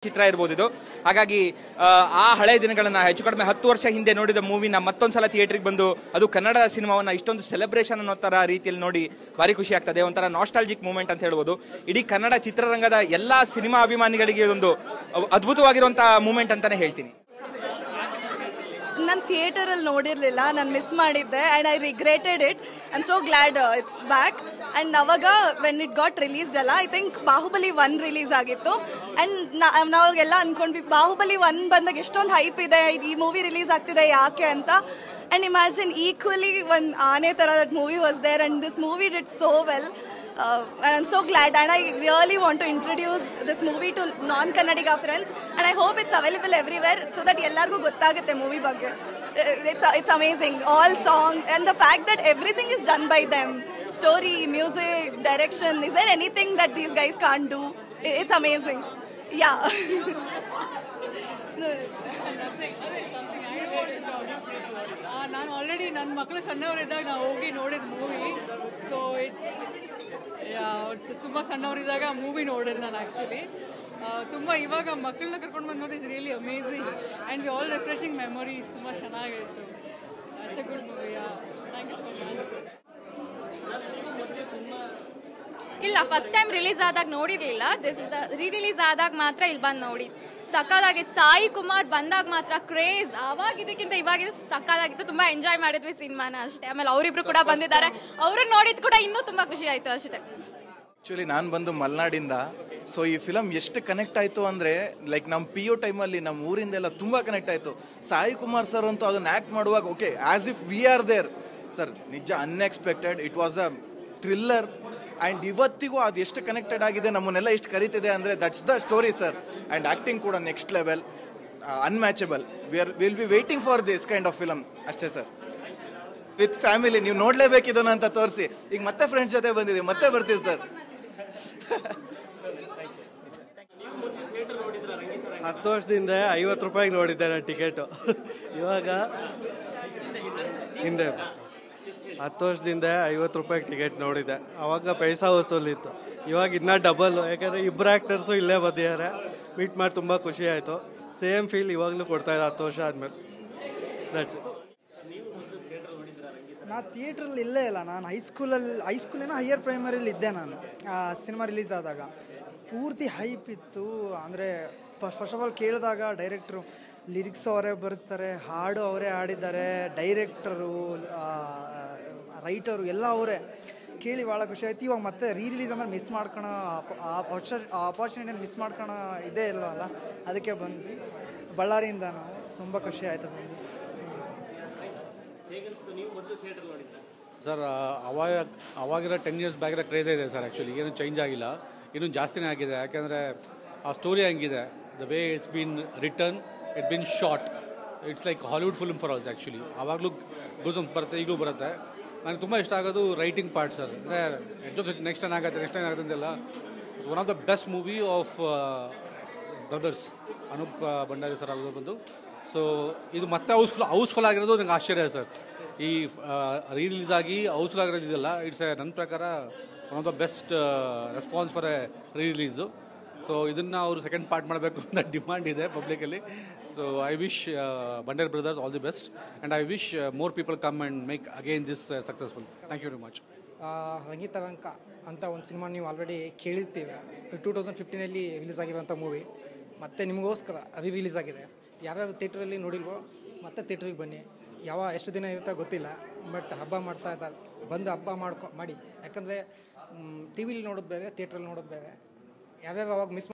ಚಿತ್ರ ಇರಬಹುದು ಇದು. ಹಾಗಾಗಿ ಆ ಹಳೆ ದಿನಗಳನ್ನ ಹೆಚ್ಚು ಕಡಿಮೆ 10 ವರ್ಷ ಹಿಂದೆ ನೋಡಿದ ಮೂವಿನ ಮತ್ತೊಂದ್ಸಲ ಥಿಯೇಟರ್ಗೆ ಬಂದು ಅದು ಕನ್ನಡ ಸಿನಿಮಾವನ್ನ ಇಷ್ಟೊಂದು ಸೆಲೆಬ್ರೇಷನ್ ಅನ್ನೋ ತರ ರೀತಿಯಲ್ಲಿ ನೋಡಿ ಭಾರಿ ಖುಷಿ ಆಗ್ತದೆ. ಒಂಥರ ನಾಸ್ಟಾಲ್ಜಿಕ್ ಮೂಮೆಂಟ್ ಅಂತ ಹೇಳ್ಬೋದು. ಇಡೀ ಕನ್ನಡ ಚಿತ್ರರಂಗದ ಎಲ್ಲಾ ಸಿನಿಮಾ ಅಭಿಮಾನಿಗಳಿಗೆ ಒಂದು ಅದ್ಭುತವಾಗಿರುವಂತಹ ಮೂಮೆಂಟ್ ಅಂತಾನೆ ಹೇಳ್ತೀನಿ. ನಾನು ಥಿಯೇಟರಲ್ಲಿ ನೋಡಿರಲಿಲ್ಲ, ನಾನು ಮಿಸ್ ಮಾಡಿದ್ದೆ and I regretted it. I am so glad it's back. And ಅವಾಗ ವೆನ್ ಇಟ್ ಗಾಟ್ ರಿಲೀಸ್ಡ್ ಅಲ್ಲ, ಐ ಥಿಂಕ್ ಬಾಹುಬಲಿ 1 ರಿಲೀಸ್ ಆಗಿತ್ತು. ಆ್ಯಂಡ್ ನಾವಾಗೆಲ್ಲ ಅಂದ್ಕೊಂಡ್ವಿ ಬಾಹುಬಲಿ 1 ಬಂದಾಗ ಎಷ್ಟೊಂದು ಹೈಪ್ ಇದೆ, ಈ ಮೂವಿ ರಿಲೀಸ್ ಆಗ್ತಿದೆ ಯಾಕೆ ಅಂತ. ಆ್ಯಂಡ್ ಇಮ್ಯಾಜಿನ್ ಈಕ್ವಲಿ ಒಂದು ಆನೆ ಥರ that movie was there and this movie did so well. And I'm so glad, and I really want to introduce this movie to non-Kannadiga friends, and I hope it's available everywhere so that ellargu gottagutte movie bagge. It's amazing, all songs and the fact that everything is done by them, story, music, direction. Is there anything that these guys can't do? It's amazing. Yeah. ನಾನು already ನನ್ನ ಮಕ್ಕಳು ಸಣ್ಣವರಿದ್ದಾಗ ನಾವು ಹೋಗಿ ನೋಡಿದ movie. So it's ತುಂಬ ಸಣ್ಣವರಿದ್ದಾಗ movie ನೋಡಿದ್ದು ನಾನು actually. ತುಂಬ ಇವಾಗ ಮಕ್ಕಳನ್ನ ಕರ್ಕೊಂಡು ಬಂದು ನೋಡಿ it's really amazing and we all refreshing memories. ತುಂಬ ಚೆನ್ನಾಗಿತ್ತು. It's a good movie. Thank you so much. ಇಲ್ಲ, ಫಸ್ಟ್ ಟೈಮ್ ರಿಲೀಸ್ ಆದಾಗ ನೋಡಿರಲಿಲ್ಲ. ದಿಸ್ ಇಸ್ ರಿಲೀಸ್ ಆದಾಗ ಮಾತ್ರ ಇಲ್ಲಿ ಬಂದು ನೋಡಿ ಸಕ್ಕದಾಗಿತ್ತು. ಸಾಯಿ ಕುಮಾರ್ ಬಂದಾಗ ಮಾತ್ರ ಕ್ರೇಜ್. ಆವಾಗ ಇದಕ್ಕಿಂತ ಇವಾಗ ಸಕ್ಕದಾಗಿತ್ತು. ತುಂಬ ಎಂಜಾಯ್ ಮಾಡಿದ್ವಿ ಸಿನಿಮಾನ ಅಷ್ಟೇ. ಆಮೇಲೆ ಅವರಿಬ್ರು ಕೂಡ ಬಂದಿದ್ದಾರೆ, ಅವ್ರನ್ನ ನೋಡಿದ್ ಕೂಡ ಇನ್ನೂ ತುಂಬ ಖುಷಿ ಆಯಿತು ಅಷ್ಟೇ. ಆ್ಯಕ್ಚುಲಿ ನಾನು ಬಂದು ಮಲೆನಾಡಿಂದ. ಸೊ ಈ ಫಿಲಮ್ ಎಷ್ಟು ಕನೆಕ್ಟ್ ಆಯಿತು ಅಂದರೆ ಲೈಕ್ ನಮ್ಮ PU ಟೈಮಲ್ಲಿ ನಮ್ಮ ಊರಿಂದೆಲ್ಲ ತುಂಬ ಕನೆಕ್ಟ್ ಆಯಿತು. ಸಾಯಿ ಕುಮಾರ್ ಸರ್ ಅಂತೂ ಅದನ್ನು ಆ್ಯಕ್ಟ್ ಮಾಡುವಾಗ okay as if we are there sir. ನಿಜ unexpected. It was a thriller. And ಇವತ್ತಿಗೂ ಅದು ಎಷ್ಟು ಕನೆಕ್ಟೆಡ್ ಆಗಿದೆ, ನಮ್ಮನ್ನೆಲ್ಲ ಎಷ್ಟು ಕರೀತಿದೆ ಅಂದರೆ that's the story sir. And acting ಕೂಡ next level, unmatchable. Will be waiting for this kind of film ಅಷ್ಟೇ ಸರ್. ವಿತ್ ಫ್ಯಾಮಿಲಿ ನೀವು ನೋಡಲೇಬೇಕಿದನ್ನು ಅಂತ ತೋರಿಸಿ. ಈಗ ಮತ್ತೆ ಫ್ರೆಂಡ್ಸ್ ಜೊತೆ ಬಂದಿದ್ದೀವಿ, ಮತ್ತೆ ಬರ್ತೀವಿ ಸರ್. 10 ವರ್ಷದಿಂದ 50 ರೂಪಾಯಿಗೆ ನೋಡಿದ್ದೆ ನಾನು ಟಿಕೆಟು. ಇವಾಗ ಹಿಂದೆ 10 ವರ್ಷದಿಂದ 50 ರೂಪಾಯಿಗೆ ಟಿಕೆಟ್ ನೋಡಿದ್ದೆ. ಆವಾಗ ಪೈಸಾ ವಸೂಲಿತ್ತು. ಇವಾಗ ಇನ್ನೂ ಡಬಲ್ಲು. ಯಾಕಂದರೆ ಇಬ್ಬರು ಆ್ಯಕ್ಟರ್ಸು ಇಲ್ಲೇ ಬಂದಿದ್ದಾರೆ. ಮೀಟ್ ಮಾಡಿ ತುಂಬ ಖುಷಿ ಆಯಿತು. ಸೇಮ್ ಫೀಲ್ ಇವಾಗಲೂ ಕೊಡ್ತಾಯಿದ್ದೆ 10 ವರ್ಷ ಆದಮೇಲೆ. That's it. ನಾನು ಥಿಯೇಟ್ರಲ್ಲಿ ಇಲ್ಲೇ ಇಲ್ಲ. ನಾನು ಹೈಸ್ಕೂಲೇನೋ ಹೈಯರ್ ಪ್ರೈಮರಿಲಿ ಇದ್ದೆ ನಾನು ಸಿನಿಮಾ ರಿಲೀಸ್ ಆದಾಗ. ಪೂರ್ತಿ ಹೈಪ್ ಇತ್ತು. ಅಂದರೆ ಫಸ್ಟ್ ಆಫ್ ಆಲ್ ಕೇಳಿದಾಗ ಡೈರೆಕ್ಟ್ರು ಲಿರಿಕ್ಸ್ ಅವರೇ ಬರ್ತಾರೆ, ಹಾಡು ಅವರೇ ಹಾಡಿದ್ದಾರೆ, ಡೈರೆಕ್ಟರು ರೈಟರು ಎಲ್ಲ ಅವರೇ. ಕೇಳಿ ಭಾಳ ಖುಷಿ ಆಯ್ತು. ಇವಾಗ ಮತ್ತೆ ರಿಲೀಸ್ ಅಂದರೆ ಮಿಸ್ ಮಾಡ್ಕೊಳೋ ಆಪರ್ಚುನಿಟಿನ ಮಿಸ್ ಮಾಡ್ಕೊಳೋ ಇದೇ ಇಲ್ಲವಲ್ಲ, ಅದಕ್ಕೆ ಬಂದ್ವಿ. ಬಳ್ಳಾರಿಯಿಂದ ನಾವು ತುಂಬ ಖುಷಿ ಆಯಿತು ಬಂದು. ಸರ್ ಅವಾಗಿರೋ 10 ಇಯರ್ಸ್ ಬ್ಯಾಗಿರೋ ಕ್ರೇಜೇ ಇದೆ ಸರ್. ಆ್ಯಕ್ಚುಲಿ ಏನೂ ಚೇಂಜ್ ಆಗಿಲ್ಲ, ಇನ್ನೂ ಜಾಸ್ತಿನೇ ಆಗಿದೆ. ಯಾಕೆಂದರೆ ಆ ಸ್ಟೋರಿ ಹಂಗಿದೆ. The way it's been return, it been short. It's like Hollywood film for us actually. ಆವಾಗಲೂ ಗೂಸಂಪ್ಸ್ ಬರುತ್ತೆ, ಈಗಲೂ ಬರುತ್ತೆ. ನನಗೆ ತುಂಬ ಇಷ್ಟ ಆಗೋದು ರೈಟಿಂಗ್ ಪಾರ್ಟ್ ಸರ್. ಅಂದರೆ ನೆಕ್ಸ್ಟ್ ಟೈಮ್ ಆಗುತ್ತೆ ಅಂತೆಲ್ಲ. It's one of the best movie of brothers Anup Bhandari sir ಆಗೋದು ಬಂದು. ಸೊ ಇದು ಮತ್ತೆ ಹೌಸ್ಫುಲ್ ಆಗಿರೋದು ನನಗೆ ಆಶ್ಚರ್ಯ ಸರ್. ಈ ರಿಲೀಸ್ ಆಗಿ ಹೌಸ್ಫುಲ್ ಆಗಿರೋದು ಇದೆಲ್ಲ ಇಟ್ಸ್ ನನ್ನ ಪ್ರಕಾರ one of the best response for a release. So ಇದನ್ನು ಅವರು ಸೆಕೆಂಡ್ ಪಾರ್ಟ್ ಮಾಡಬೇಕು ಅಂತ ಡಿಮಾಂಡ್ ಇದೆ ಪಬ್ಲಿಕಲ್ಲಿ. So I wish Bhandari brothers all the best and I wish more people come and make again this successful. Thank you very much. Rangitaranga ಅಂತ ಒಂದು cinema ನೀವು already ಕೇಳಿರ್ತೀವಿ. 2015 ರಿಲೀಸ್ ಆಗಿರೋಂಥ ಮೂವಿ ಮತ್ತು ನಿಮಗೋಸ್ಕರ ರಿಲೀಸ್ ಆಗಿದೆ. ಯಾವ್ಯಾವ ಥಿಯೇಟ್ರಲ್ಲಿ ನೋಡಿಲ್ವೋ ಮತ್ತೆ ಥಿಯೇಟ್ರಿಗೆ ಬನ್ನಿ. ಎಷ್ಟು ದಿನ ಇರುತ್ತೋ ಗೊತ್ತಿಲ್ಲ, ಬಟ್ ಹಬ್ಬ ಮಾಡ್ತಾ ಇದ್ದಾರೆ. ಬಂದು ಹಬ್ಬ ಮಾಡಿ. ಯಾಕಂದರೆ ಟಿ ವಿಲಿ ನೋಡೋದು ಬೇರೆ, ಥಿಯೇಟ್ರಲ್ಲಿ ನೋಡೋದು ಬೇರೆ. ಯಾವ್ಯಾವ ಅವಾಗ ಮಿಸ್